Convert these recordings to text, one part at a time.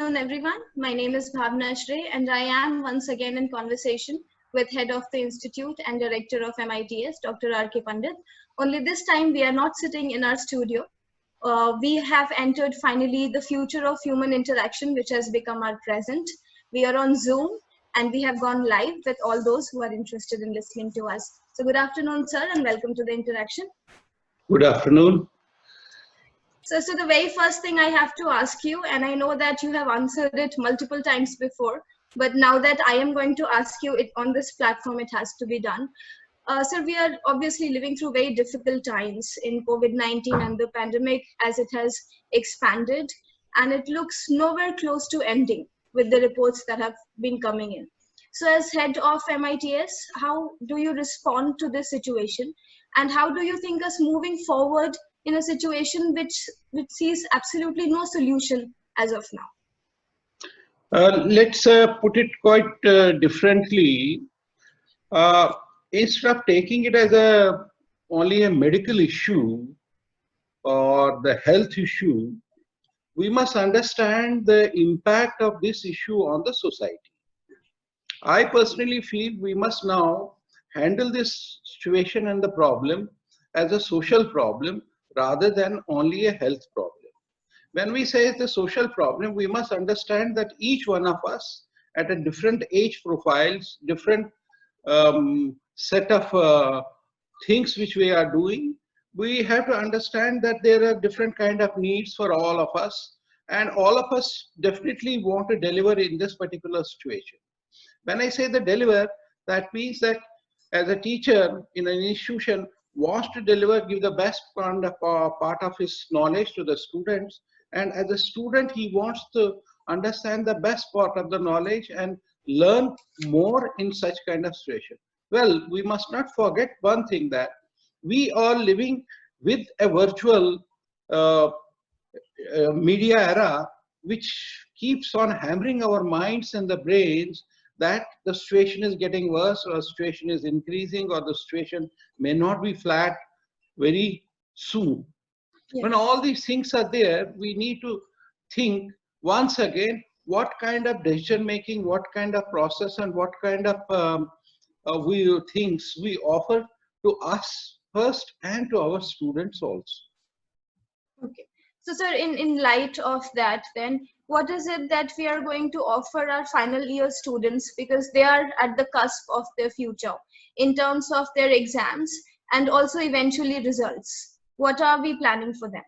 everyone. My name is Bhavna Ashray, and I am once again in conversation with Head of the Institute and Director of MITS, Dr. R.K. Pandit. Only this time we are not sitting in our studio. We have entered finally the future of human interaction, which has become our present. We are on Zoom, and we have gone live with all those who are interested in listening to us. So good afternoon, sir, and welcome to the interaction. Good afternoon. So the very first thing I have to ask you, and I know that you have answered it multiple times before, but now that I am going to ask you it on this platform, it has to be done. Sir, we are obviously living through very difficult times in COVID-19 and the pandemic as it has expanded, and it looks nowhere close to ending with the reports that have been coming in. So as head of MITS, how do you respond to this situation? And how do you think us moving forward in a situation which sees absolutely no solution as of now? Let's put it quite differently. Instead of taking it as only a medical issue or the health issue, we must understand the impact of this issue on the society. I personally feel we must now handle this situation and the problem as a social problem rather than only a health problem. When we say it's a social problem, we must understand that each one of us at a different age profiles, different set of things which we are doing, we have to understand that there are different kind of needs for all of us, and all of us definitely want to deliver in this particular situation. When I say the deliver, that means that as a teacher in an institution wants to deliver, give the best part of his knowledge to the students, and as a student he wants to understand the best part of the knowledge and learn more in such kind of situation. Well, we must not forget one thing, that we are living with a virtual media era which keeps on hammering our minds and the brains that the situation is getting worse, or the situation is increasing, or the situation may not be flat very soon. Yeah. When all these things are there, we need to think once again what kind of decision making, what kind of process, and what kind of things we offer to us first and to our students also. Okay. So sir, in light of that, then what is it that we are going to offer our final year students, because they are at the cusp of their future in terms of their exams and also eventually results? What are we planning for them?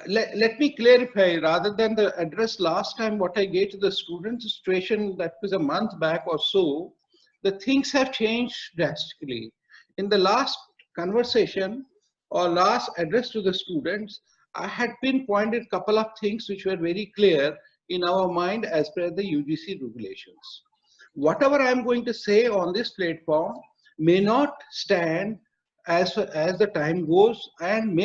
Let me clarify, rather than the address last time what I gave to the student situation, that was a month back or so, the things have changed drastically. In the last conversation or last address to the students, I had pinpointed a couple of things which were very clear in our mind as per the UGC regulations. Whatever I am going to say on this platform may not stand as the time goes, and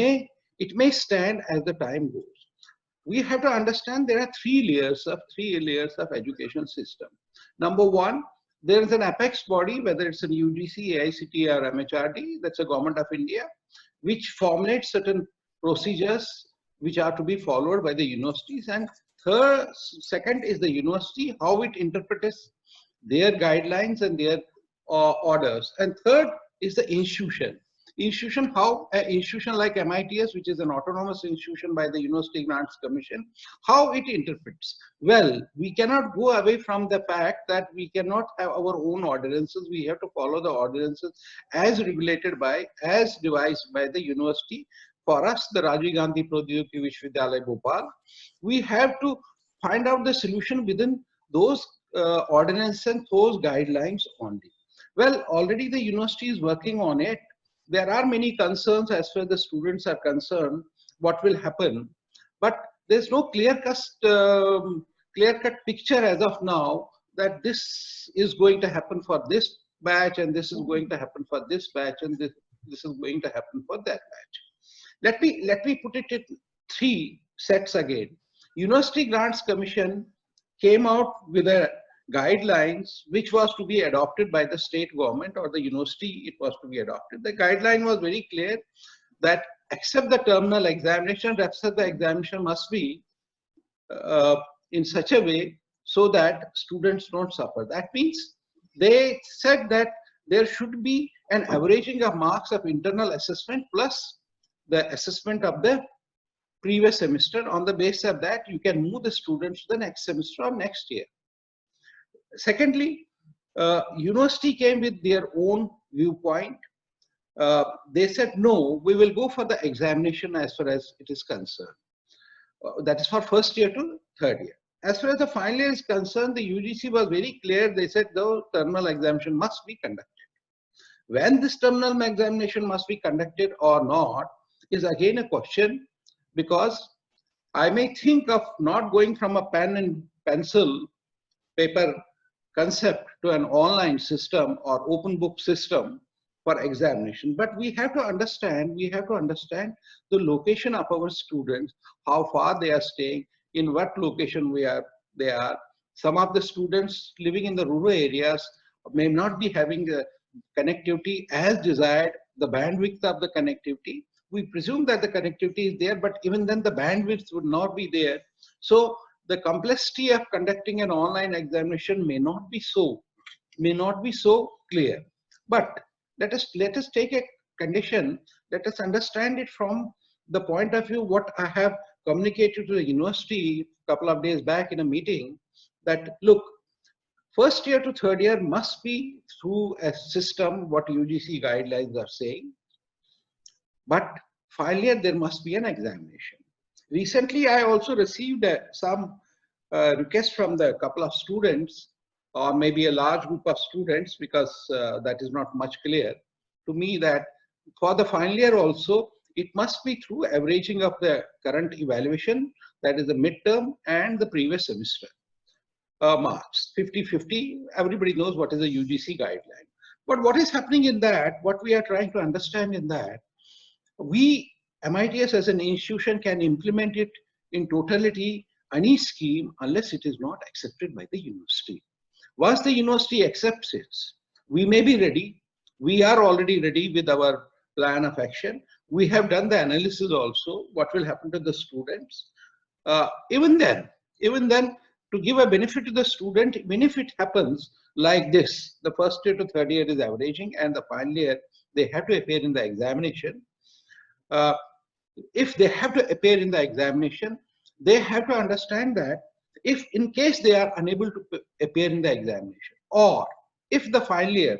it may stand as the time goes. We have to understand there are three layers of education system. Number one, there is an apex body, whether it's a UGC, AICTE or MHRD, that's a government of India, which formulates certain procedures which are to be followed by the universities. And second is the university, how it interprets their guidelines and their orders. And third is the institution. How an institution like MITS, which is an autonomous institution by the University Grants Commission, how it interprets. Well, we cannot go away from the fact that we cannot have our own ordinances. We have to follow the ordinances as regulated by, as devised by the university. For us, the Rajiv Gandhi Pradyogiki Vishwavidyalaya Bhopal, we have to find out the solution within those ordinances and those guidelines only. Well, already the university is working on it. There are many concerns as far as the students are concerned, what will happen, but there's no clear-cut picture as of now that this is going to happen for this batch, and this is going to happen for this batch, and this is going to happen for that batch. Let me put it in three sets again. University Grants Commission came out with a guidelines which was to be adopted by the state government or the university. It was to be adopted. The guideline was very clear that except the terminal examination, rest of the examination must be in such a way so that students don't suffer. That means they said that there should be an averaging of marks of internal assessment plus the assessment of the previous semester. On the basis of that, you can move the students to the next semester or next year. Secondly, university came with their own viewpoint. They said, no, we will go for the examination as far as it is concerned. That is for first year to third year. As far as the final year is concerned, the UGC was very clear. They said the terminal examination must be conducted. When this terminal examination must be conducted or not is again a question, because I may think of not going from a pen and pencil paper concept to an online system or open book system for examination. But we have to understand the location of our students, how far they are staying, in what location they are. Some of the students living in the rural areas may not be having the connectivity as desired, the bandwidth of the connectivity. We presume that the connectivity is there, but even then the bandwidth would not be there. So the complexity of conducting an online examination may not be so clear. But let us take a condition. Let us understand it from the point of view what I have communicated to the university a couple of days back in a meeting, that look, first year to third year must be through a system what UGC guidelines are saying, but final year there must be an examination. Recently, I also received some requests from the couple of students, or maybe a large group of students, because that is not much clear to me, that for the final year also, it must be through averaging of the current evaluation, that is the midterm and the previous semester marks, 50-50. Everybody knows what is the UGC guideline. But what is happening in that, what we are trying to understand in that, we, MITS as an institution, can implement it in totality, any scheme, unless it is not accepted by the university. Once the university accepts it, we may be ready. We are already ready with our plan of action. We have done the analysis also, what will happen to the students. Even then, to give a benefit to the student, even if it happens like this, the first year to third year is averaging and the final year, they have to appear in the examination. If they have to appear in the examination, they have to understand that if in case they are unable to appear in the examination, or if the final year,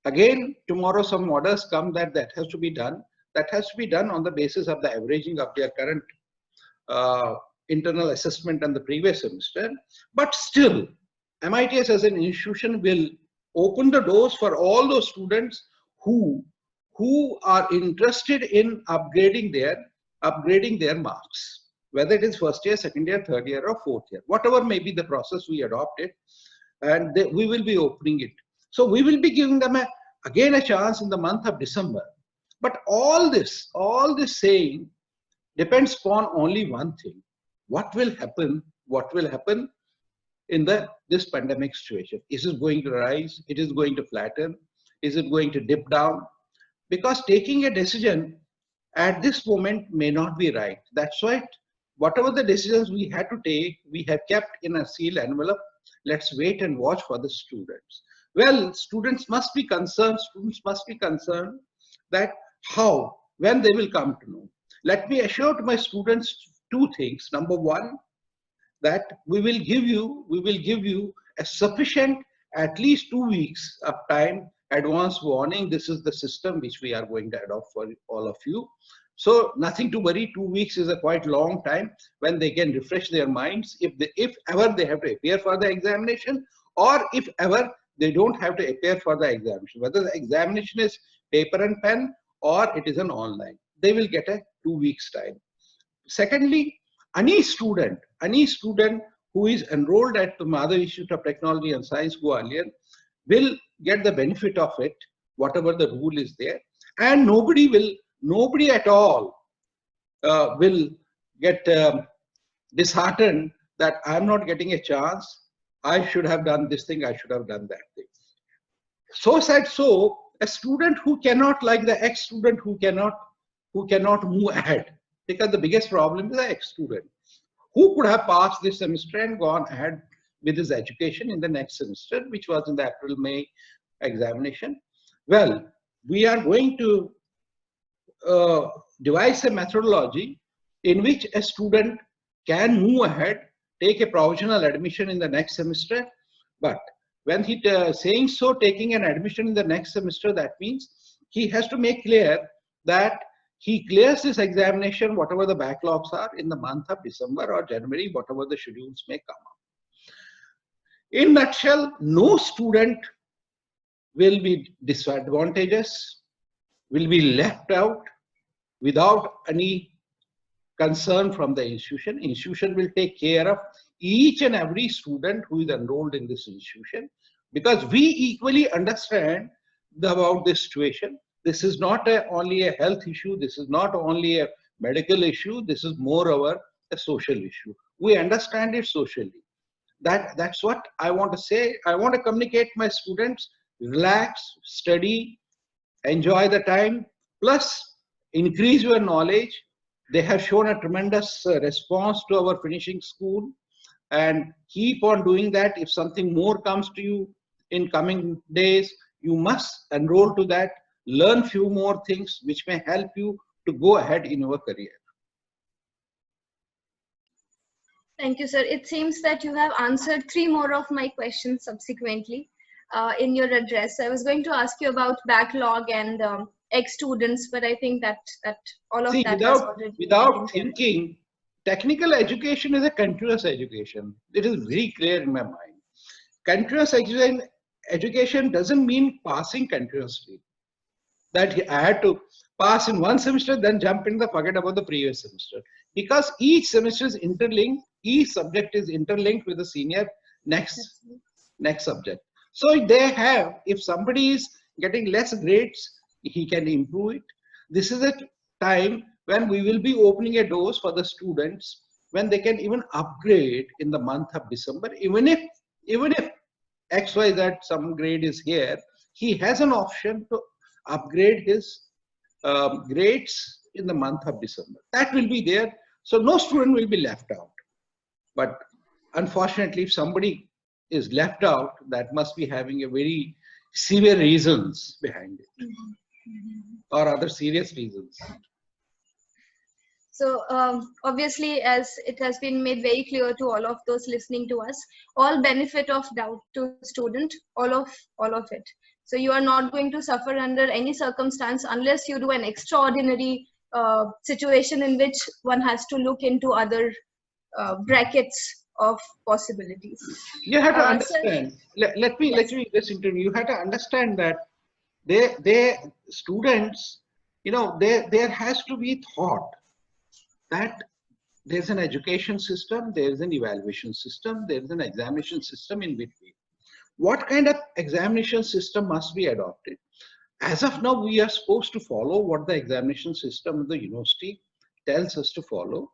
again tomorrow some orders come that has to be done, that has to be done on the basis of the averaging of their current internal assessment and the previous semester. But still, MITS as an institution will open the doors for all those students who are interested in upgrading their marks, whether it is first year, second year, third year, or fourth year, whatever may be the process we adopted, and we will be opening it. So we will be giving them again a chance in the month of December. But all this saying depends upon only one thing: what will happen in this pandemic situation? Is it going to rise? It is going to flatten? Is it going to dip down? Because taking a decision at this moment may not be right. That's why whatever the decisions we had to take, we have kept in a sealed envelope. Let's wait and watch for the students. Well, students must be concerned that how, when they will come to know. Let me assure to my students two things. Number one, that we will give you a sufficient, at least 2 weeks of time, advance warning. This is the system which we are going to adopt for all of you. So nothing to worry. 2 weeks is a quite long time when they can refresh their minds if ever they have to appear for the examination, or if ever they don't have to appear for the examination, whether the examination is paper and pen or it is an online. They will get a 2 weeks time. Secondly, any student who is enrolled at the Madhav Institute of Technology and Science, Gwalior, will get the benefit of it, whatever the rule is there, and nobody at all will get disheartened that I'm not getting a chance. I should have done this thing, I should have done that thing. So said so, a student who cannot, like the ex-student who cannot move ahead, because the biggest problem is the ex-student who could have passed this semester and gone ahead with his education in the next semester, which was in the April-May examination. Well, we are going to devise a methodology in which a student can move ahead, take a provisional admission in the next semester. But when he saying so, taking an admission in the next semester, that means he has to make clear that he clears this examination, whatever the backlogs are, in the month of December or January, whatever the schedules may come up. In nutshell, no student will be disadvantageous, will be left out without any concern from the institution. Institution will take care of each and every student who is enrolled in this institution, because we equally understand about this situation. This is not only a health issue, this is not only a medical issue, this is moreover a social issue. We understand it socially. That's what I want to say. I want to communicate to my students: relax, study, enjoy the time, plus increase your knowledge. They have shown a tremendous response to our finishing school, and keep on doing that. If something more comes to you in coming days, you must enroll to that, learn few more things which may help you to go ahead in your career. Thank you, sir. It seems that you have answered 3 more of my questions subsequently in your address. I was going to ask you about backlog and ex-students, but I think that all of that has already without thinking, technical education is a continuous education. It is very clear in my mind. Continuous education doesn't mean passing continuously. That I had to pass in one semester, then jump in the forget about the previous semester. Because each semester is interlinked, each subject is interlinked with the senior next subject. So they have, if somebody is getting less grades, he can improve it. This is a time when we will be opening a doors for the students, when they can even upgrade in the month of December. Even if XYZ some grade is here, he has an option to upgrade his grades in the month of December. That will be there. So no student will be left out. But unfortunately, if somebody is left out, that must be having a very severe reasons behind it, or other serious reasons. So obviously, as it has been made very clear to all of those listening to us, all benefit of doubt to student, all of it. So you are not going to suffer under any circumstance unless you do an extraordinary situation in which one has to look into other brackets of possibilities. You have to understand. Let me just interview. You have to understand that they students, there has to be thought that there's an education system, there's an evaluation system, there's an examination system in between. What kind of examination system must be adopted? As of now, we are supposed to follow what the examination system of the university tells us to follow.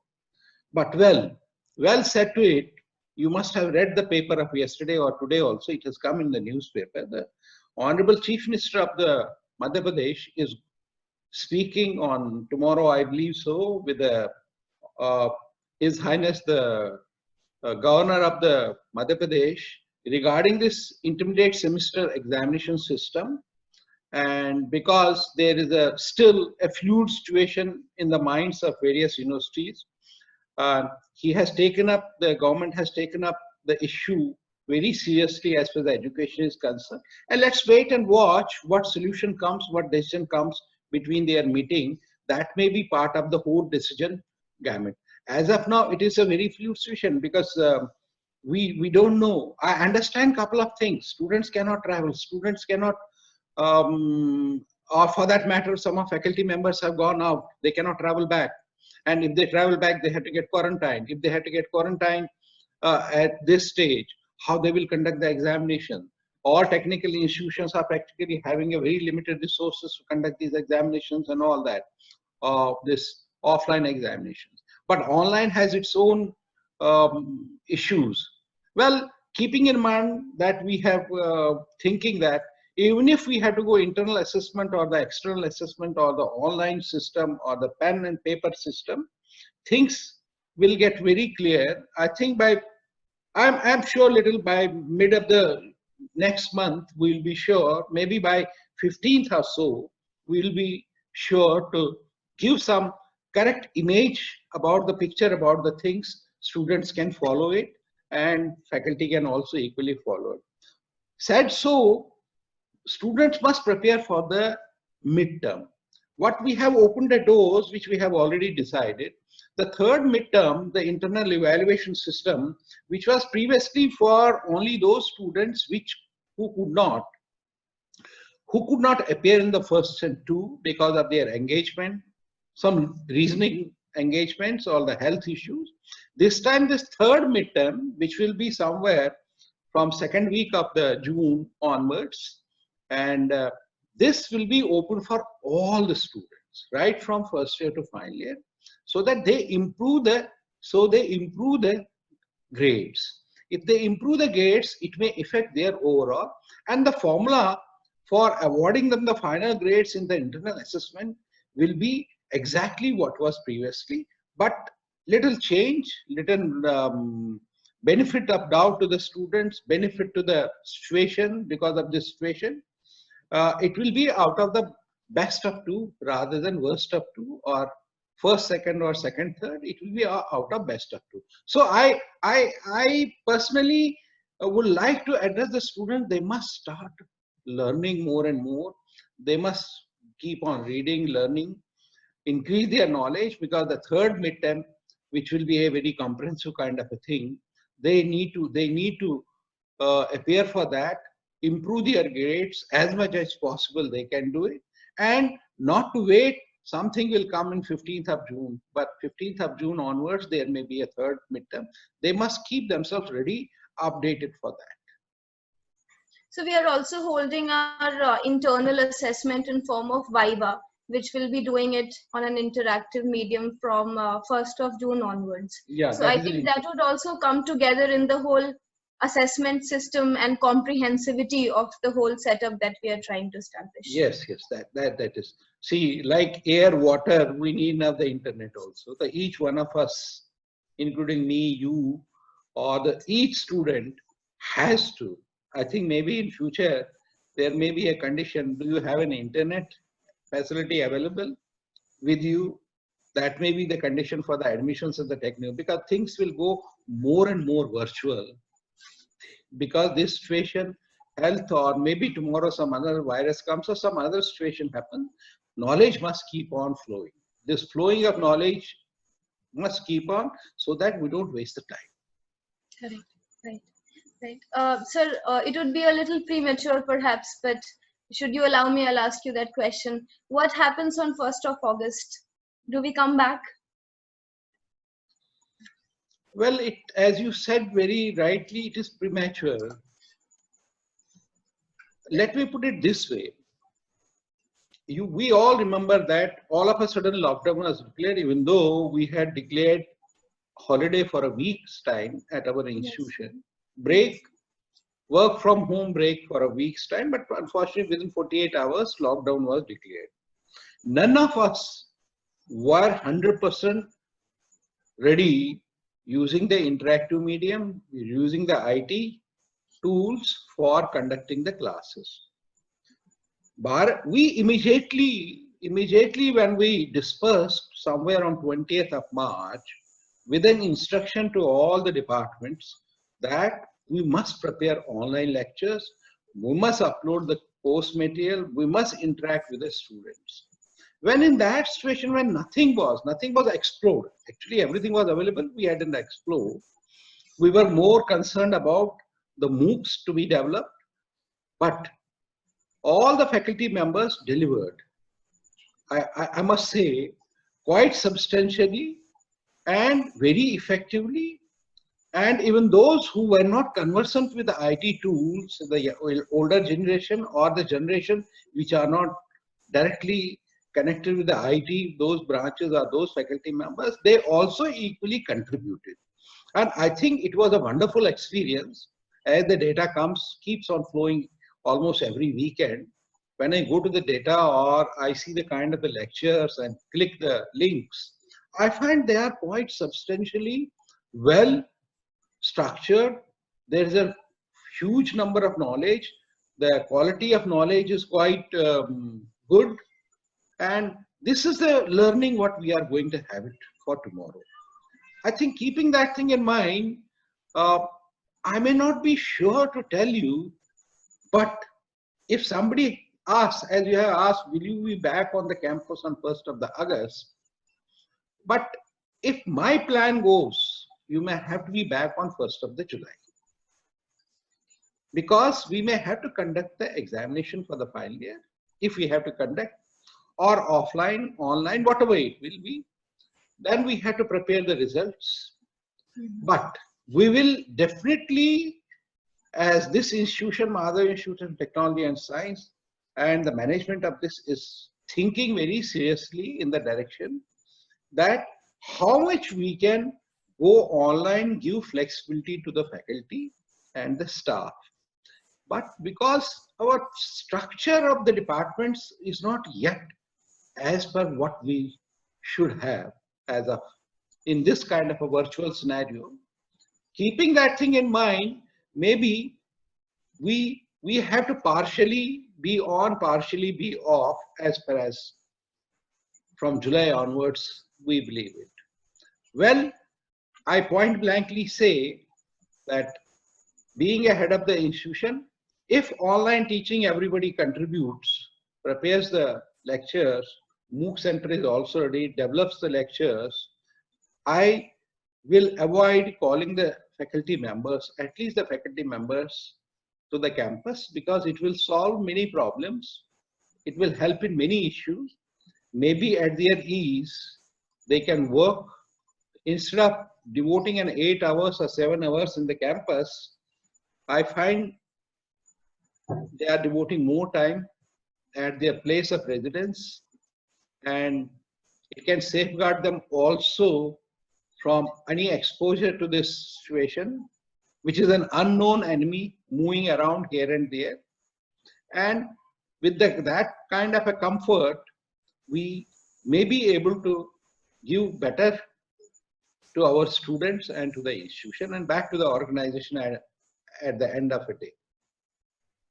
But well said to it, you must have read the paper of yesterday or today also. It has come in the newspaper. The Honorable Chief Minister of the Madhya Pradesh is speaking on tomorrow, I believe so, with His Highness the Governor of the Madhya Pradesh regarding this intermediate semester examination system. And because there is still a fluid situation in the minds of various universities, the government has taken up the issue very seriously as far as education is concerned. And let's wait and watch what solution comes, what decision comes between their meeting. That may be part of the whole decision gamut. As of now, it is a very fluid situation because we don't know. I understand a couple of things. Students cannot travel. Students cannot, or for that matter, some of faculty members have gone out. They cannot travel back. And if they travel back, they have to get quarantined. If they have to get quarantined at this stage, how they will conduct the examination? All technical institutions are practically having a very limited resources to conduct these examinations and all that, this offline examinations. But online has its own issues. Well, keeping in mind that we have thinking that even if we had to go internal assessment or the external assessment or the online system or the pen and paper system, things will get very clear. I think I'm sure little by mid of the next month, we'll be sure, maybe by 15th or so, we'll be sure to give some correct image about the picture, about the things. Students can follow it and faculty can also equally follow it. Said so, students must prepare for the midterm. What we have opened the doors, which we have already decided. The third midterm, the internal evaluation system, which was previously for only those students who could not appear in the first and two because of their engagement, some reasoning engagements or the health issues. This time, this third midterm, which will be somewhere from second week of the June onwards, and this will be open for all the students, right from first year to final year, so that they improve the grades. If they improve the grades, it may affect their overall, and the formula for awarding them the final grades in the internal assessment will be exactly what was previously, but little change, little benefit of doubt to the students, benefit to the situation because of this situation. It will be out of the best of two rather than worst of two, or first, second, or second, third. It will be out of best of two. So I personally would like to address the students. They must start learning more and more. They must keep on reading, learning, increase their knowledge, because the third midterm, which will be a very comprehensive kind of a thing, they need to appear for that, improve their grades as much as possible. They can do it, and not to wait. Something will come in 15th of June, but 15th of June onwards, there may be a third midterm. They must keep themselves ready, updated for that. So we are also holding our internal assessment in form of Viva, which will be doing it on an interactive medium from 1st of June onwards. Yeah, so I think that would also come together in the whole assessment system and comprehensivity of the whole setup that we are trying to establish. Yes, that is. See, like air, water, we need now the internet also. So each one of us, including me, you, or each student has to. I think maybe in future there may be a condition. Do you have an internet facility available with you? That may be the condition for the admissions of the technical, because things will go more and more virtual. Because this situation, health, or maybe tomorrow some other virus comes or some other situation happens, knowledge must keep on flowing. This flowing of knowledge must keep on, so that we don't waste the time. Correct. Right. Sir, it would be a little premature perhaps, but should you allow me, I'll ask you that question. What happens on 1st of August? Do we come back? Well, as you said very rightly, it is premature. Let me put it this way. We all remember that all of a sudden lockdown was declared, even though we had declared holiday for a week's time at our institution. Break, work from home break for a week's time, but unfortunately within 48 hours, lockdown was declared. None of us were 100% ready using the interactive medium, using the IT tools for conducting the classes. But we immediately when we dispersed somewhere on 20th of March, with an instruction to all the departments that we must prepare online lectures, we must upload the course material, we must interact with the students. When in that situation, when nothing was explored, actually everything was available, we hadn't explored. We were more concerned about the MOOCs to be developed, but all the faculty members delivered. I must say, quite substantially and very effectively. And even those who were not conversant with the IT tools, the older generation or the generation which are not directly connected with the IT, those branches or those faculty members, they also equally contributed. And I think it was a wonderful experience, as the data keeps on flowing almost every weekend. When I go to the data or I see the kind of the lectures and click the links, I find they are quite substantially well structured. There is a huge number of knowledge. The quality of knowledge is quite good. And this is the learning what we are going to have it for tomorrow. I think keeping that thing in mind, uh, I may not be sure to tell you, but if somebody asks, as you have asked, will you be back on the campus on 1st of the August? But if my plan goes, you may have to be back on 1st of the July. Because we may have to conduct the examination for the final year, if we have to conduct, or offline, online, whatever it will be. Then we have to prepare the results. But we will definitely, as this institution, Mahadar Institute of Technology and Science, and the management of this is thinking very seriously in the direction that how much we can go online, give flexibility to the faculty and the staff. But because our structure of the departments is not yet as per what we should have as of in this kind of a virtual scenario, keeping that thing in mind, maybe we have to partially be on, partially be off as far as from July onwards, we believe it. Well, I point blankly say that being a head of the institution, if online teaching everybody contributes, prepares the lectures, MOOC Center is also ready, develops the lectures, I will avoid calling the faculty members, at least the faculty members, to the campus, because it will solve many problems. It will help in many issues. Maybe at their ease, they can work instead of devoting an 8 hours or 7 hours in the campus. I find they are devoting more time at their place of residence, and it can safeguard them also from any exposure to this situation, which is an unknown enemy moving around here and there. And with that kind of a comfort, we may be able to give better to our students and to the institution and back to the organization at the end of the day.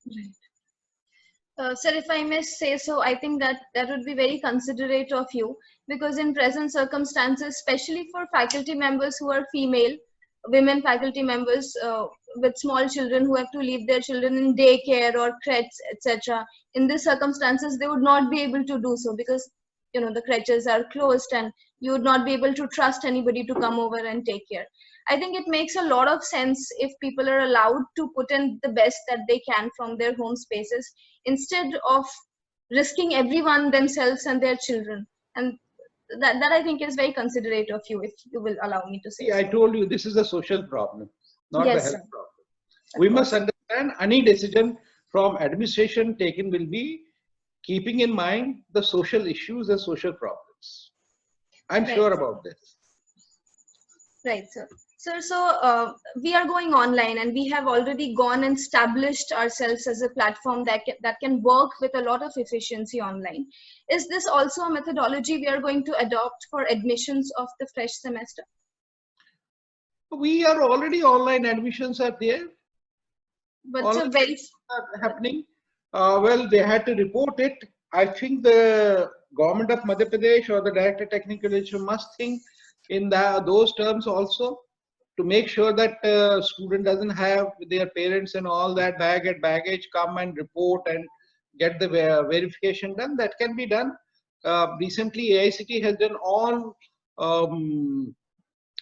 Right. Sir, if I may say so, I think that would be very considerate of you, because in present circumstances, especially for faculty members who are female, women faculty members with small children who have to leave their children in daycare or crèches, etc. In these circumstances, they would not be able to do so because the crèches are closed and you would not be able to trust anybody to come over and take care. I think it makes a lot of sense if people are allowed to put in the best that they can from their home spaces instead of risking everyone, themselves and their children. And that I think is very considerate of you, if you will allow me to say. See, I told you this is a social problem, not Yes, the sir. health problem. We must understand any decision from administration taken will be keeping in mind the social issues and social problems. I'm Right. sure about this. Right, sir. Sir, so we are going online and we have already gone and established ourselves as a platform that can work with a lot of efficiency online. Is this also a methodology we are going to adopt for admissions of the fresh semester? We are already online admissions are there. But it's a very happening. Well, they had to report it. I think the government of Madhya Pradesh or the Director Technical Education must think in those terms also, to make sure that student doesn't have their parents and all that baggage come and report and get the verification done. That can be done. Recently, AICT has done all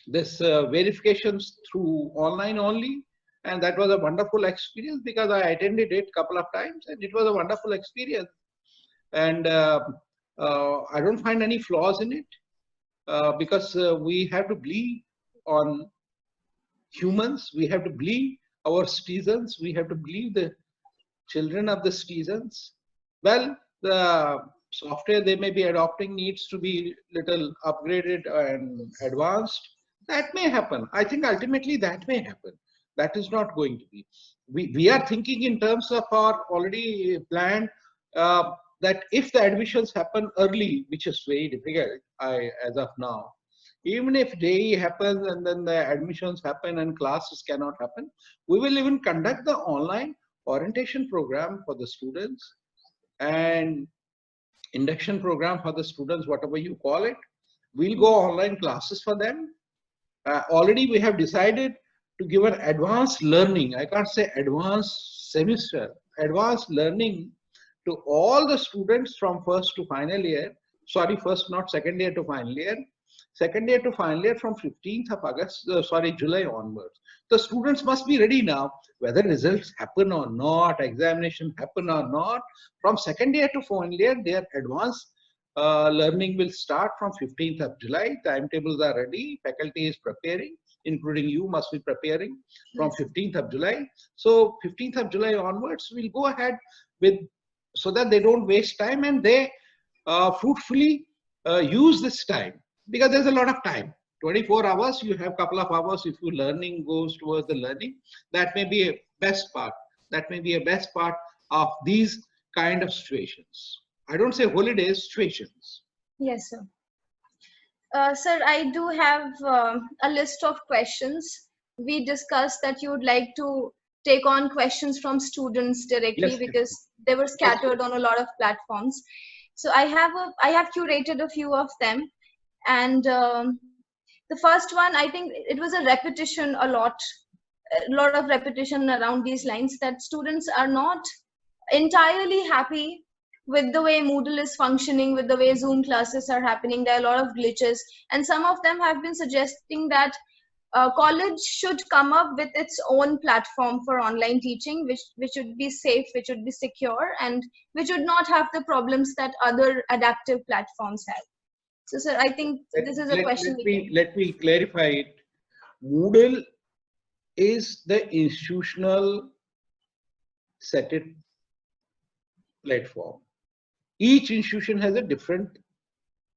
this verifications through online only, and that was a wonderful experience because I attended it a couple of times and it was a wonderful experience. And I don't find any flaws in it because we have to believe on humans, we have to believe our citizens, we have to believe the children of the citizens. Well, the software they may be adopting needs to be little upgraded and advanced. That may happen. I think ultimately that may happen. That is not going to be. We are thinking in terms of our already planned that if the admissions happen early, which is very difficult as of now, Even if JEE happens and then the admissions happen and classes cannot happen, we will even conduct the online orientation program for the students and induction program for the students, whatever you call it. We'll go online classes for them. Already we have decided to give an advanced learning, I can't say advanced semester, advanced learning to all the students from first to final year, sorry, first not second year to final year, second year to final year from 15th of August, July onwards. The students must be ready now, whether results happen or not, examination happen or not. From second year to final year, their advanced learning will start from 15th of July. Timetables are ready, faculty is preparing, including you must be preparing from 15th of July. So 15th of July onwards, we'll go ahead with, so that they don't waste time and they fruitfully use this time, because there's a lot of time. 24 hours, you have a couple of hours if your learning goes towards the learning. That may be a best part. That may be a best part of these kind of situations. I don't say holidays, situations. Yes, sir. Sir, I do have a list of questions. We discussed that you would like to take on questions from students directly, Yes, because they were scattered on a lot of platforms. So I have curated a few of them, and the first one, I think it was a repetition, a lot of repetition around these lines, that students are not entirely happy with the way Moodle is functioning, with the way Zoom classes are happening. There are a lot of glitches, and some of them have been suggesting that college should come up with its own platform for online teaching, which should be safe, which should be secure, and which would not have the problems that other adaptive platforms have. So, sir, I think this is a question. Let me clarify it. Moodle is the institutional set it platform. Each institution has a different,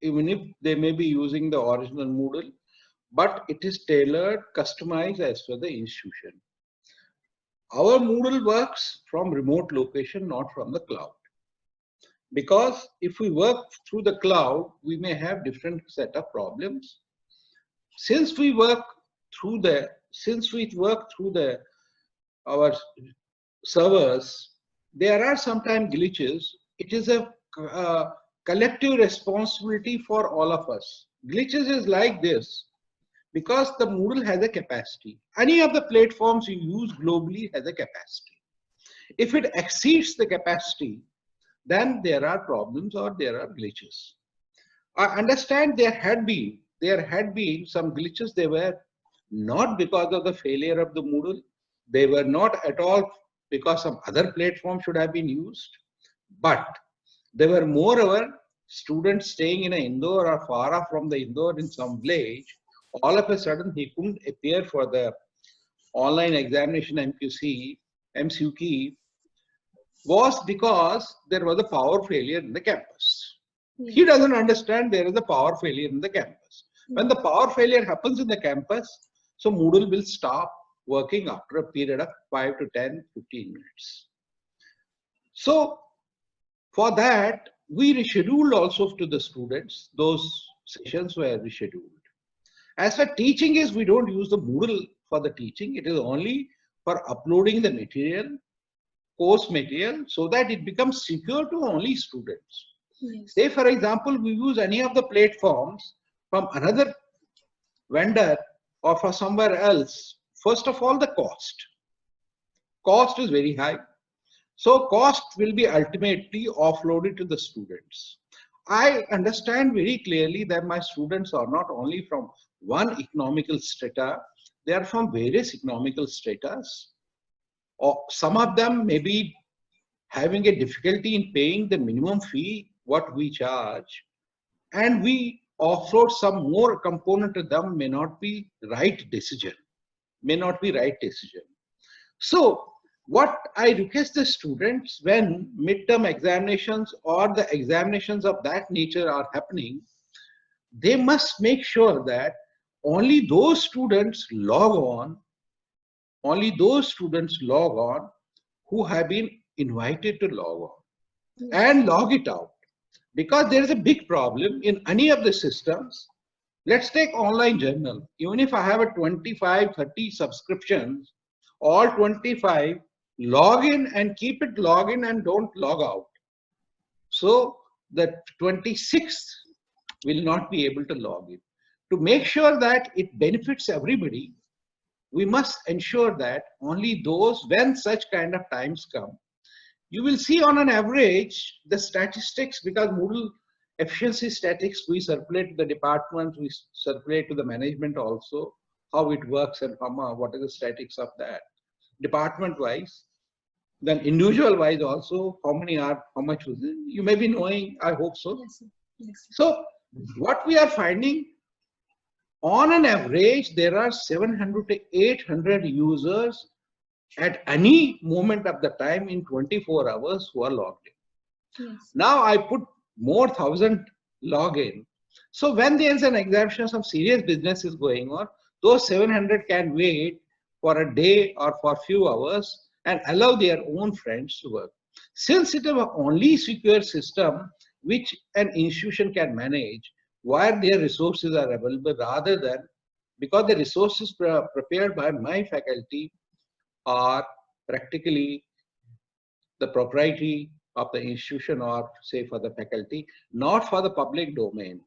even if they may be using the original Moodle, but it is tailored, customized as per the institution. Our Moodle works from remote location, not from the cloud. Because if we work through the cloud, we may have different set of problems. Since we work through our servers, there are sometimes glitches. It is a collective responsibility for all of us. Glitches is like this, because the Moodle has a capacity. Any of the platforms you use globally has a capacity. If it exceeds the capacity, then there are problems or there are glitches. I understand there had been some glitches. They were not because of the failure of the Moodle. They were not at all because some other platform should have been used. But there were moreover students staying in Indore or far off from the Indore in some village. All of a sudden he couldn't appear for the online examination MCQ, was because there was a power failure in the campus. He doesn't understand there is a power failure in the campus. When the power failure happens in the campus, so Moodle will stop working after a period of 5 to 10, 15 minutes. So for that, we rescheduled also to the students. Those sessions were rescheduled. As for teaching is, we don't use the Moodle for the teaching. It is only for uploading the material, course material, so that it becomes secure to only students. Yes. Say, for example, we use any of the platforms from another vendor or for somewhere else. First of all, the cost. Cost is very high. So cost will be ultimately offloaded to the students. I understand very clearly that my students are not only from one economical strata, they are from various economical stratas. Or some of them may be having a difficulty in paying the minimum fee what we charge, and we offload some more component to them may not be right decision. So what I request the students, when midterm examinations or the examinations of that nature are happening, they must make sure that only those students log on who have been invited to log on, and log it out. Because there is a big problem in any of the systems. Let's take online journal. Even if I have a 25, 30 subscriptions, all 25 log in and keep it log in and don't log out. So the 26th will not be able to log in. To make sure that it benefits everybody, we must ensure that only those, when such kind of times come, you will see on an average the statistics, because Moodle efficiency statistics we circulate to the department, we circulate to the management also, how it works and what are the statistics of that, department wise, then individual wise also, how many are, how much was it? You may be knowing, I hope so. Yes, sir. Yes, sir. So what we are finding, on an average, there are 700 to 800 users at any moment of the time in 24 hours who are logged in. Yes. Now I put more 1,000 login. So when there is an examination, some serious business is going on, those 700 can wait for a day or for a few hours and allow their own friends to work. Since it is the only secure system which an institution can manage, where their resources are available, rather than, because the resources prepared by my faculty are practically the propriety of the institution, or say for the faculty, not for the public domain.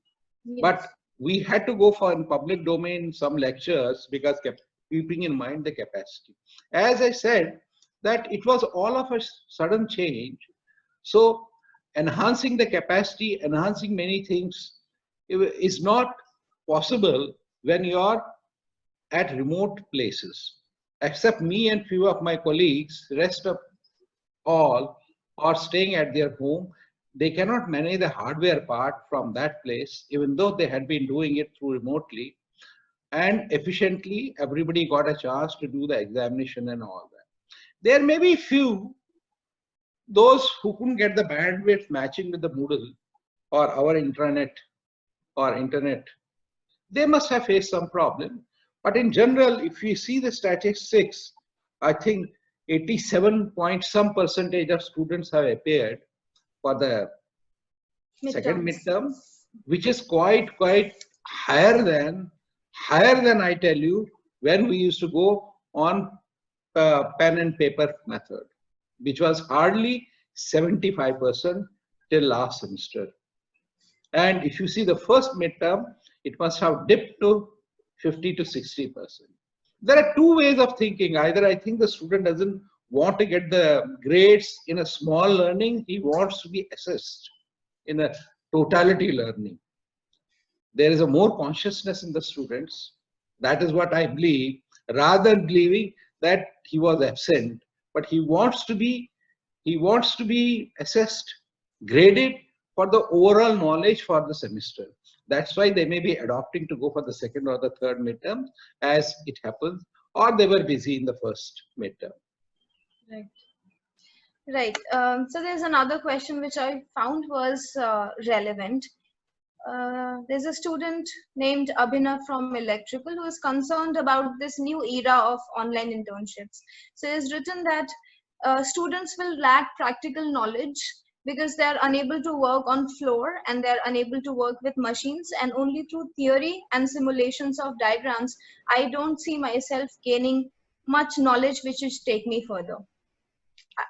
Yes. But we had to go for in public domain some lectures because keeping in mind the capacity. As I said, that it was all of a sudden change. So enhancing the capacity, enhancing many things is not possible when you are at remote places. Except me and few of my colleagues, rest of all are staying at their home. They cannot manage the hardware part from that place, even though they had been doing it through remotely. And efficiently, everybody got a chance to do the examination and all that. There may be few, those who couldn't get the bandwidth matching with the Moodle or our intranet or internet. They must have faced some problem. But in general, if we see the statistics, I think 87 point some percentage of students have appeared for the second midterm, which is quite higher than I tell you when we used to go on pen and paper method, which was hardly 75% till last semester. And if you see the first midterm, it must have dipped to 50 to 60%. There are two ways of thinking. Either I think the student doesn't want to get the grades in a small learning, he wants to be assessed in a totality learning. There is a more consciousness in the students. That is what I believe, rather than believing that he was absent, but he wants to be assessed, graded for the overall knowledge for the semester. That's why they may be adopting to go for the second or the third midterm as it happens, or they were busy in the first midterm. Right. Right. So there's another question which I found was relevant. There's a student named Abhinav from Electrical who is concerned about this new era of online internships. So he's written that students will lack practical knowledge because they're unable to work on floor and they're unable to work with machines, and only through theory and simulations of diagrams, I don't see myself gaining much knowledge which would take me further.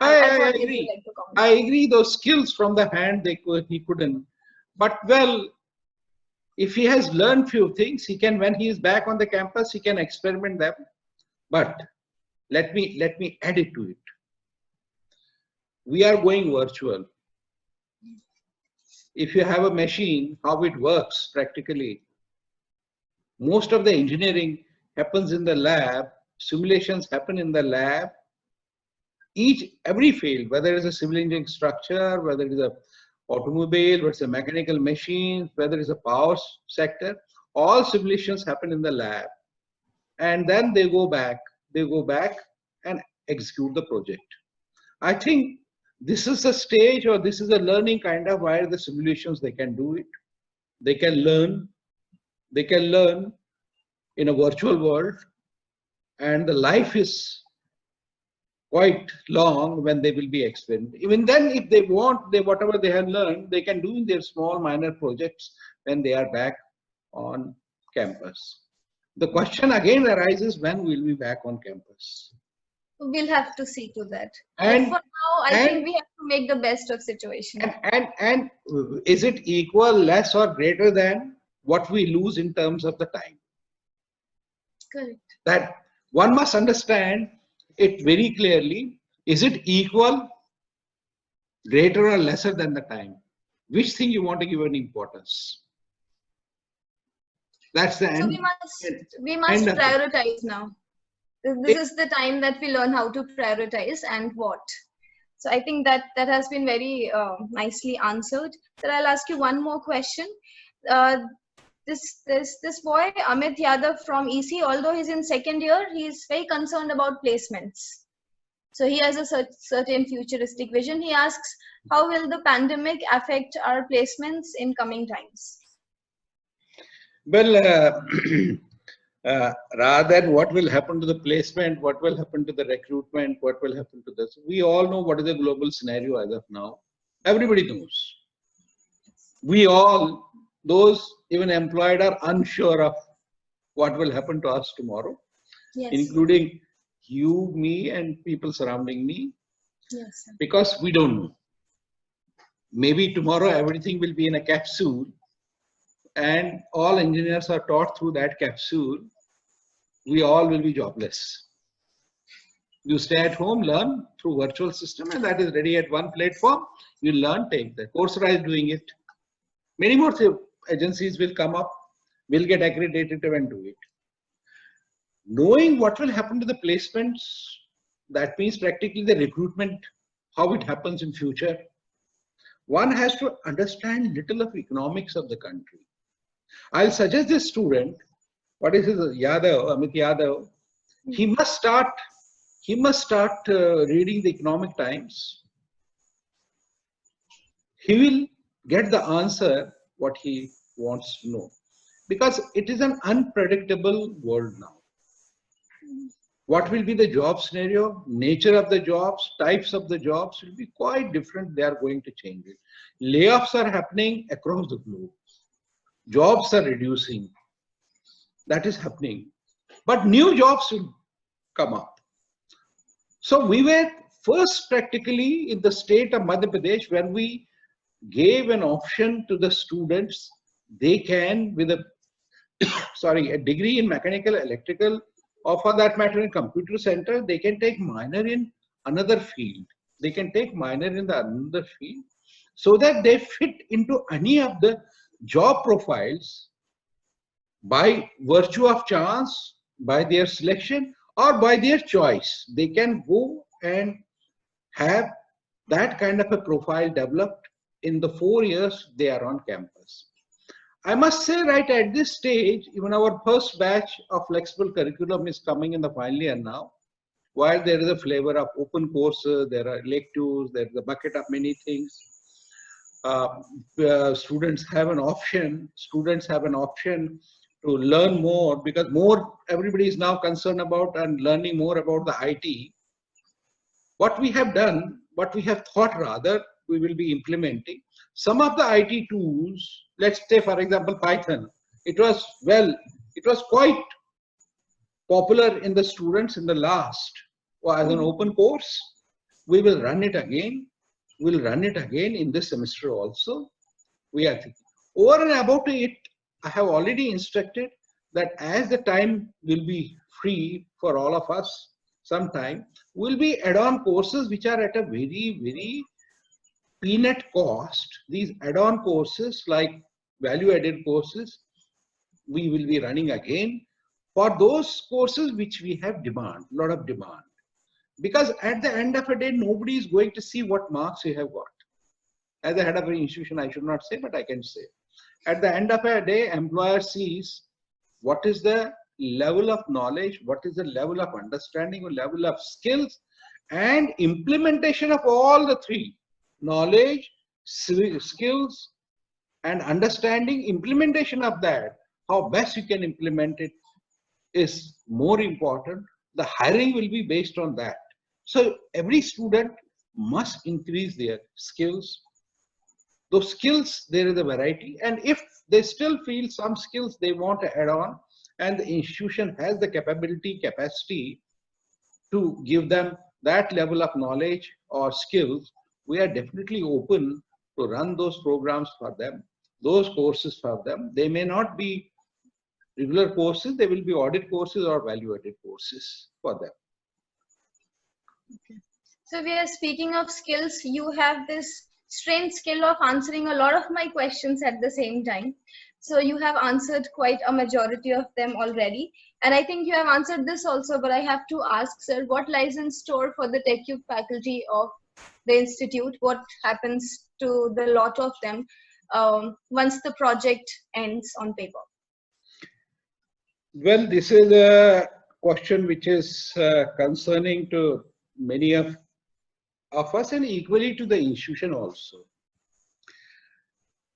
I agree. I agree. Those skills from the hand he couldn't. But well, if he has learned few things, he can, when he is back on the campus, he can experiment them. But let me add it to it. We are going virtual. If you have a machine, how it works practically. Most of the engineering happens in the lab. Simulations happen in the lab. Every field, whether it's a civil engineering structure, whether it is a automobile, whether it's a mechanical machine, whether it's a power sector, all simulations happen in the lab. And then they go back and execute the project. I think this is a stage, or this is a learning kind of where the simulations, they can do it. They can learn in a virtual world, and the life is quite long when they will be experimenting. Even then, if they want, whatever they have learned, they can do in their small minor projects when they are back on campus. The question again arises, when will we be back on campus? We'll have to see to that. And But for now, I think we have to make the best of situation. And is it equal, less, or greater than what we lose in terms of the time? Correct. That one must understand it very clearly. Is it equal, greater, or lesser than the time? Which thing you want to give an importance? That's the end. So we must prioritize now. This is the time that we learn how to prioritize and what. So I think that has been very nicely answered. So I'll ask you one more question. This boy Amit Yadav from EC, although he's in second year, he's very concerned about placements. So he has a certain futuristic vision. He asks, how will the pandemic affect our placements in coming times? Well, rather than what will happen to the placement, what will happen to the recruitment, what will happen to this, we all know what is the global scenario as of now. Everybody knows. We all, those even employed, are unsure of what will happen to us tomorrow, yes, including you, me, and people surrounding me. Yes, sir. Because we don't know. Maybe tomorrow everything will be in a capsule, and all engineers are taught through that capsule. We all will be jobless. You stay at home, learn through virtual system, and that is ready at one platform. You learn, take that. Coursera is doing it. Many more agencies will come up, will get accredited and do it. Knowing what will happen to the placements, that means practically the recruitment, how it happens in future. One has to understand little of economics of the country. I'll suggest this student, what is his, Yadav, Amit Yadav, he must start reading the Economic Times. He will get the answer what he wants to know, because it is an unpredictable world now. What will be the job scenario, nature of the jobs, types of the jobs will be quite different. They are going to change it. Layoffs are happening across the globe. Jobs are reducing. That is happening. But new jobs will come up. So we were first practically in the state of Madhya Pradesh when we gave an option to the students. They can, with a a degree in mechanical, electrical, or for that matter in computer center, they can take minor in another field. They can take minor in the another field, so that they fit into any of the job profiles by virtue of chance, by their selection, or by their choice. They can go and have that kind of a profile developed in the 4 years they are on campus. I must say, right at this stage, even our first batch of flexible curriculum is coming in the final year now. While there is a flavor of open courses, there are electives, there is a bucket of many things. Students have an option. Students have an option to learn more, because everybody is now concerned about and learning more about the IT. What we have done, what we have thought rather, we will be implementing some of the IT tools. Let's say, for example, Python. It was quite popular in the students in the last, as an open course. We will run it again. We'll run it again in this semester also. We are thinking. Over and above it, I have already instructed that as the time will be free for all of us, sometime, will be add-on courses which are at a very, very peanut cost. These add-on courses like value-added courses, we will be running again for those courses which we have demand, lot of demand. Because at the end of a day, nobody is going to see what marks you have got. As the head of an institution, I should not say, but I can say. At the end of a day, employer sees what is the level of knowledge, what is the level of understanding, or level of skills, and implementation of all the three: knowledge, skills, and understanding. Implementation of that, how best you can implement it, is more important. The hiring will be based on that. So every student must increase their skills, Those skills, there is a variety. And if they still feel some skills they want to add on, and the institution has the capacity to give them that level of knowledge or skills, we are definitely open to run those programs for them, those courses for them. They may not be regular courses, they will be audit courses or value-added courses for them. Okay. So we are speaking of skills. You have this strange skill of answering a lot of my questions at the same time. So you have answered quite a majority of them already. And I think you have answered this also, but I have to ask, sir, what lies in store for the TechCube faculty of the Institute? What happens to the lot of them once the project ends on paper? Well, this is a question which is concerning to many of us and equally to the institution also.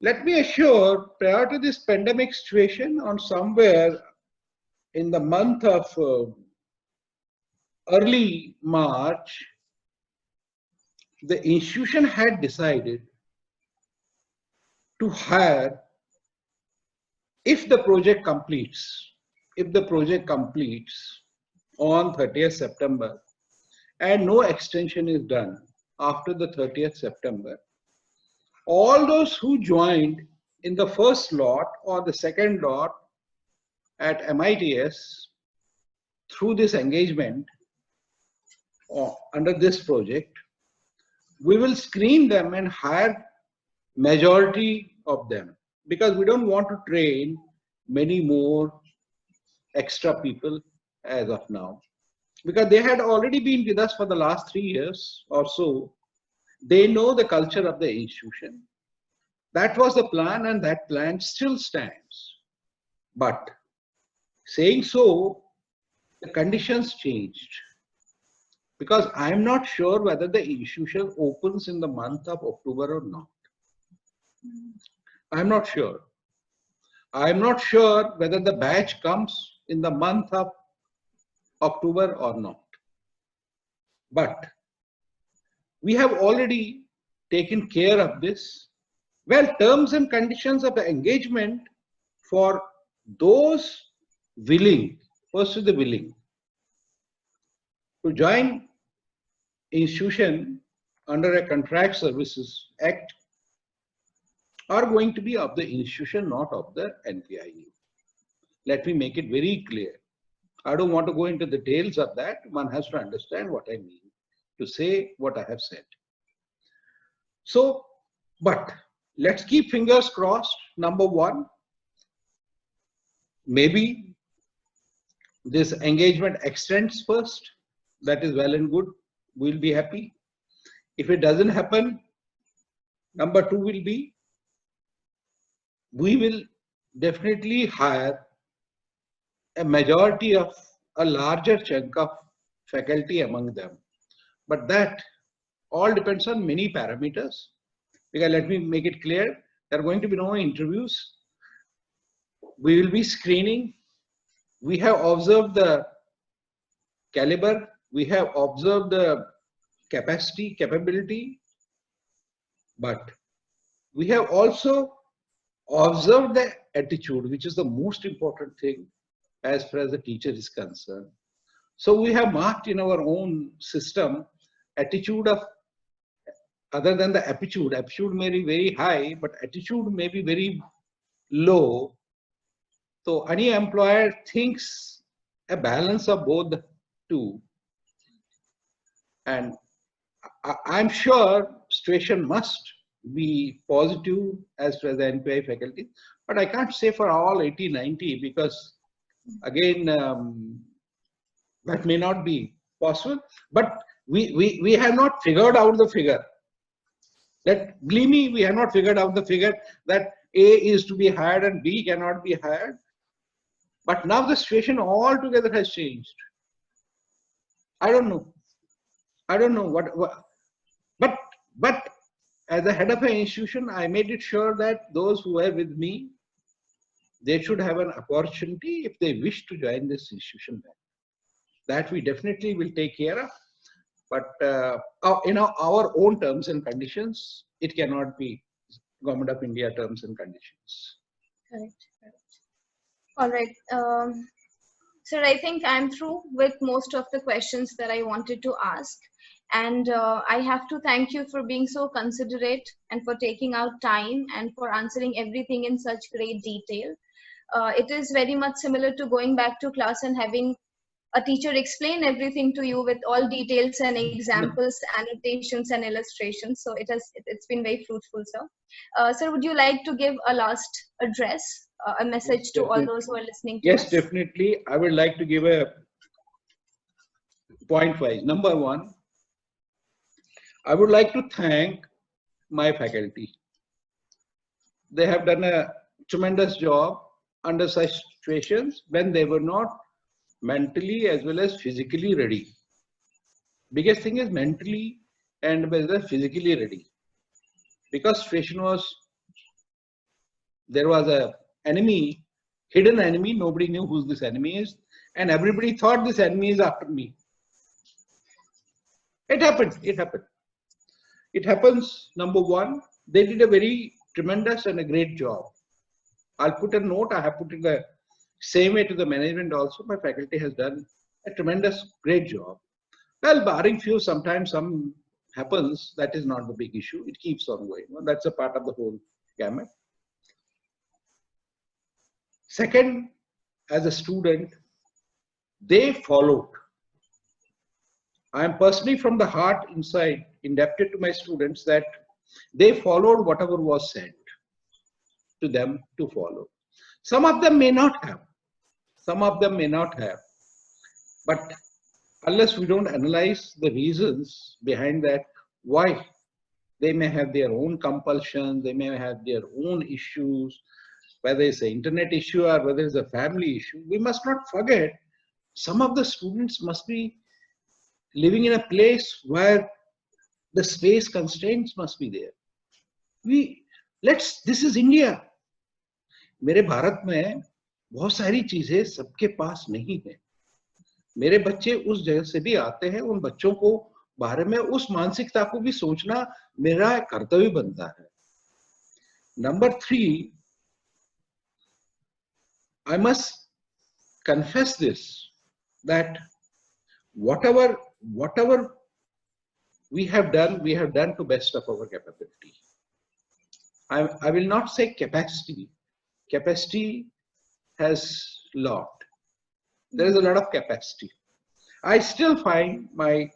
Let me assure, prior to this pandemic situation, on somewhere in the month of early March, the institution had decided to hire, if the project completes on 30th September, and no extension is done after the 30th September, all those who joined in the first lot or the second lot at MITS through this engagement under this project, we will screen them and hire majority of them, because we don't want to train many more extra people as of now, because they had already been with us for the last 3 years or so. They know the culture of the institution. That was the plan, and that plan still stands. But saying so, the conditions changed, because I am not sure whether the institution opens in the month of October or not. I'm not sure. I'm not sure whether the batch comes in the month of October or not. But we have already taken care of this. Well, terms and conditions of the engagement for those willing, first is the willing, to join institution under a Contract Services Act, are going to be of the institution, not of the NPIU. Let me make it very clear. I don't want to go into the details of that. One has to understand what I mean to say what I have said. So, but let's keep fingers crossed. Number one, maybe this engagement extends first. That is well and good. We'll be happy. If it doesn't happen, number two will be, we will definitely hire a majority of a larger chunk of faculty among them. But that all depends on many parameters. Because let me make it clear, there are going to be no interviews. We will be screening. We have observed the caliber. We have observed the capacity, capability. But we have also observed the attitude, which is the most important thing as far as the teacher is concerned. So we have marked in our own system attitude of, other than the aptitude may be very high, but attitude may be very low. So any employer thinks a balance of both the two. And I'm sure situation must be positive as far as the NPI faculty, but I can't say for all 80, 90, because again, that may not be possible, but we have not figured out the figure. Believe me, we have not figured out the figure that A is to be hired and B cannot be hired. But now the situation altogether has changed. I don't know. I don't know what but as a head of an institution, I made it sure that those who are with me, they should have an opportunity if they wish to join this institution. That we definitely will take care of. But in our own terms and conditions, it cannot be Government of India terms and conditions. Correct. All right. Sir, I think I'm through with most of the questions that I wanted to ask. And I have to thank you for being so considerate and for taking out time and for answering everything in such great detail. It is very much similar to going back to class and having a teacher explain everything to you with all details and examples, annotations and illustrations. So it's been very fruitful, sir. Sir, would you like to give a last address, a message to all those who are listening to us? Yes, definitely. I would like to give a point wise. Number one, I would like to thank my faculty. They have done a tremendous job under such situations when they were not mentally as well as physically ready. Biggest thing is mentally and as well as physically ready. Because situation was, there was a enemy, hidden enemy, nobody knew who this enemy is, and everybody thought this enemy is after me. It happened. It happens. Number one, they did a very tremendous and a great job. I'll put a note, I have put it the same way to the management also. My faculty has done a tremendous, great job. Well, barring few, sometimes some happens, that is not the big issue. It keeps on going. Well, that's a part of the whole gamut. Second, as a student, they followed. I am personally from the heart inside indebted to my students that they followed whatever was said to them to follow. Some of them may not have. But unless we don't analyze the reasons behind that, why they may have their own compulsions, they may have their own issues, whether it's an internet issue or whether it's a family issue, we must not forget some of the students must be living in a place where the space constraints must be there. This is India. मेरे भारत में बहुत सारी चीजें सबके पास नहीं है. मेरे बच्चे उस जगह से भी आते हैं, उन बच्चों को बारे में उस मानसिकता को भी सोचना मेरा कर्तव्य बनता है. Number 3, I must confess this, that whatever we have done to best of our capability. I will not say capacity. Capacity has lot. There is a lot of capacity. I still find my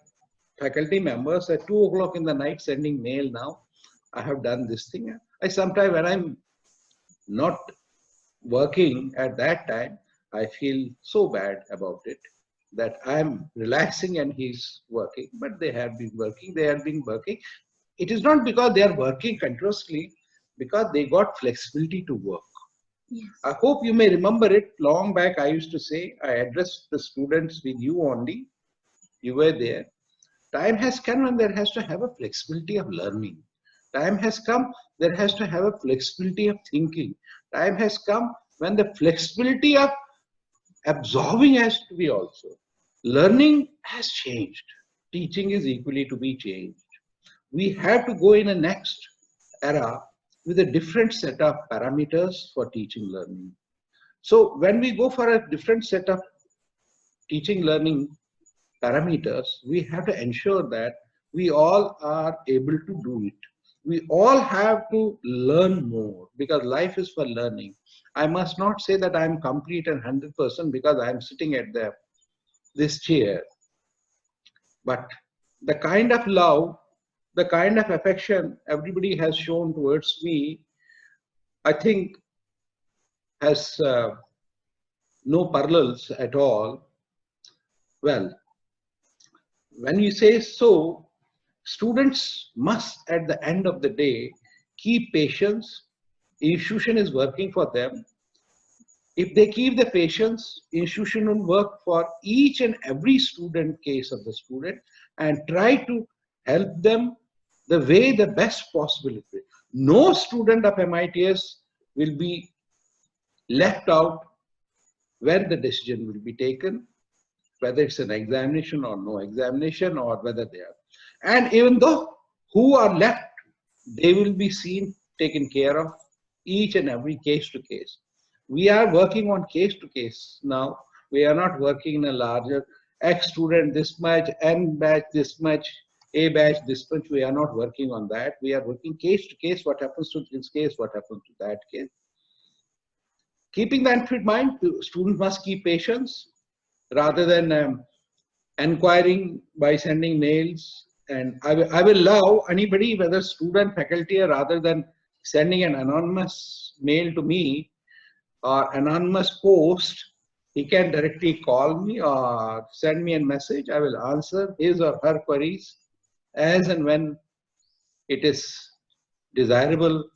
faculty members at 2 o'clock in the night sending mail now. I have done this thing. I sometimes when I'm not working at that time, I feel so bad about it that I'm relaxing and he's working, but they have been working. It is not because they are working continuously, because they got flexibility to work. Yes. I hope you may remember it. Long back, I used to say, I addressed the students with you only. You were there. Time has come and there has to have a flexibility of learning. Time has come, there has to have a flexibility of thinking. Time has come when the flexibility of absorbing has to be also. Learning has changed. Teaching is equally to be changed. We have to go in a next era with a different set of parameters for teaching learning. So when we go for a different set of teaching learning parameters, we have to ensure that we all are able to do it. We all have to learn more because life is for learning. I must not say that I am complete and 100% because I am sitting at this chair. But the kind of love, the kind of affection everybody has shown towards me, I think has no parallels at all. Well, when you say so, students must at the end of the day keep patience. Institution is working for them. If they keep the patience, institution will work for each and every student case of the student and try to help them the way the best possibility. No student of MITS will be left out when the decision will be taken, whether it's an examination or no examination or whether they are. And even though who are left, they will be seen taken care of, each and every case to case. We are working on case to case now. We are not working in a larger X student this much, N batch this much, A batch this much. We are not working on that. We are working case to case. What happens to this case? What happens to that case? Keeping that in mind, the students must keep patience rather than inquiring by sending mails. And I will allow anybody, whether student, faculty, or rather than sending an anonymous mail to me or anonymous post, he can directly call me or send me a message. I will answer his or her queries as and when it is desirable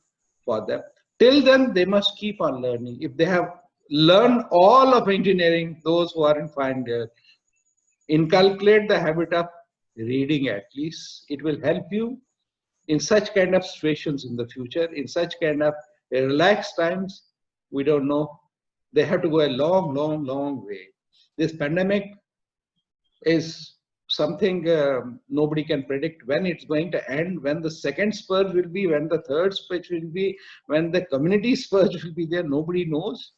for them. Till then, they must keep on learning. If they have learned all of engineering, those who are in final year, inculcate the habit of reading at least. It will help you in such kind of situations in the future, in such kind of relaxed times. We don't know. They have to go a long, long, long way. This pandemic is something nobody can predict when it's going to end, when the second spurge will be, when the third spurge will be, when the community spurge will be there, nobody knows.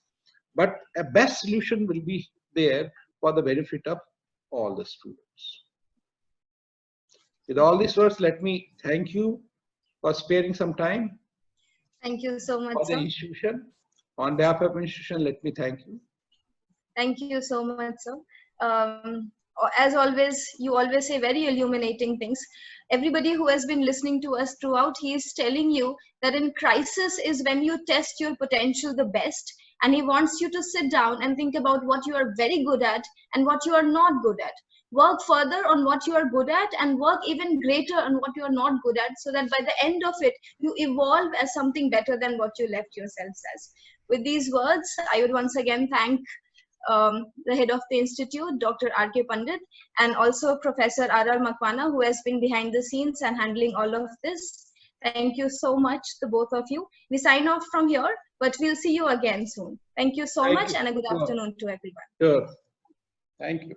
But a best solution will be there for the benefit of all the students. With all these words, let me thank you for sparing some time. Thank you so much, for the sir. institution. On behalf of the institution, let me thank you. Thank you so much, sir. As always, you always say very illuminating things. Everybody who has been listening to us throughout, he is telling you that in crisis is when you test your potential the best, and he wants you to sit down and think about what you are very good at and what you are not good at. Work further on what you are good at and work even greater on what you are not good at, so that by the end of it, you evolve as something better than what you left yourselves as. With these words, I would once again thank the head of the institute, Dr. R.K. Pandit, and also Professor R.R. Makwana, who has been behind the scenes and handling all of this. Thank you so much, the both of you. We sign off from here, but we'll see you again soon. Thank you so much, and a good afternoon to everyone. Sure. Thank you.